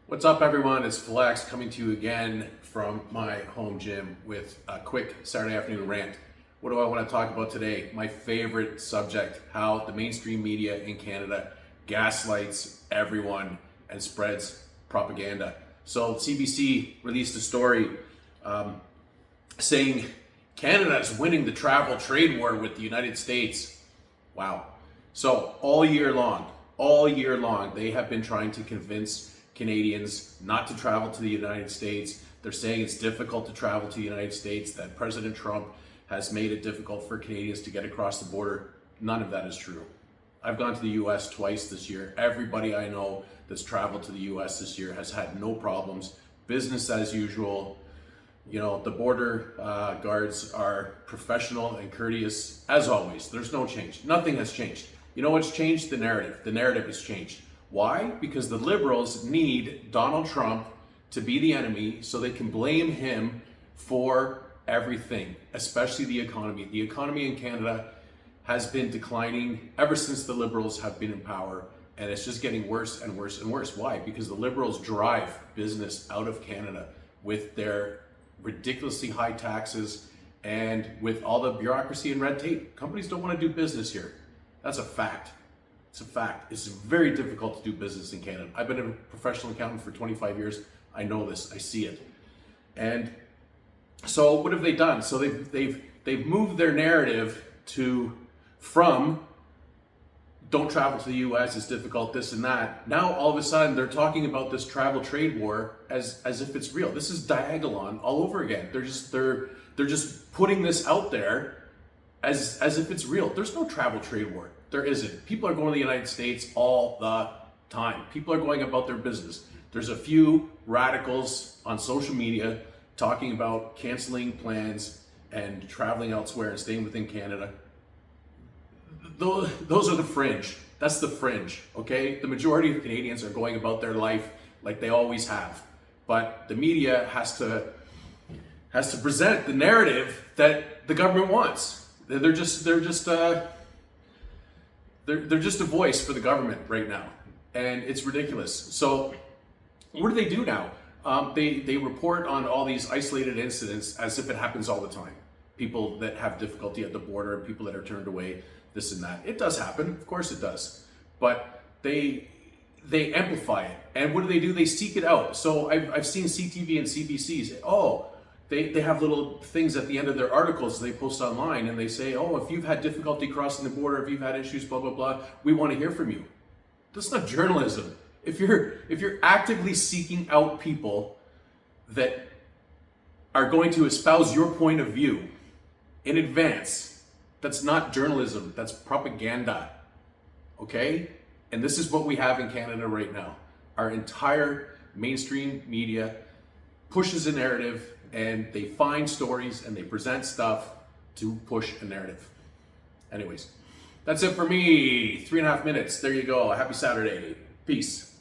What's up, everyone? It's Flex coming to you again from my home gym with a quick Saturday afternoon rant. What do I want to talk about today? My favorite subject: how the mainstream media in Canada gaslights everyone and spreads propaganda. So CBC released a story saying Canada is winning the travel trade war with the United States. Wow. So all year long, they have been trying to convince Canadians not to travel to the United States. They're saying it's difficult to travel to the United States, that President Trump has made it difficult for Canadians to get across the border. None of that is true. I've gone to the US twice this year. Everybody I know that's traveled to the US this year has had no problems. Business as usual. You know, the border guards are professional and courteous as always. There's no change. Nothing has changed. You know what's changed? The narrative. The narrative has changed. Why? Because the Liberals need Donald Trump to be the enemy so they can blame him for everything, especially the economy. The economy in Canada has been declining ever since the Liberals have been in power, and it's just getting worse and worse and worse. Why? Because the Liberals drive business out of Canada with their ridiculously high taxes and with all the bureaucracy and red tape. Companies don't want to do business here. That's a fact. It's a fact. It's very difficult to do business in Canada. I've been a professional accountant for 25 years. I know this. I see it. And so what have they done? So they've moved their narrative from don't travel to the US, it's difficult, this and that. Now all of a sudden they're talking about this travel trade war as if it's real. This is Diagolon all over again. They're just putting this out there as if it's real. There's no travel trade war. There isn't. People are going to the United States all the time. People are going about their business. There's a few radicals on social media talking about canceling plans and traveling elsewhere and staying within Canada. Those are the fringe. That's the fringe, okay? The majority of Canadians are going about their life like they always have. But the media has to present the narrative that the government wants. They're just a voice for the government right now, and it's ridiculous. So what do now? They report on all these isolated incidents as if it happens all the time. People that have difficulty at the border, people that are turned away, this and that. It does happen, of course it does. But they amplify it. And what do? They seek it out. So I've seen CTV and CBC's, they have little things at the end of their articles they post online, and they say, if you've had difficulty crossing the border, if you've had issues, blah, blah, blah, we want to hear from you. That's not journalism. If you're actively seeking out people that are going to espouse your point of view in advance, that's not journalism, that's propaganda, okay? And this is what we have in Canada right now. Our entire mainstream media pushes a narrative, and they find stories and they present stuff to push a narrative. Anyways, that's it for me. 3.5 minutes. There you go. Happy Saturday. Peace.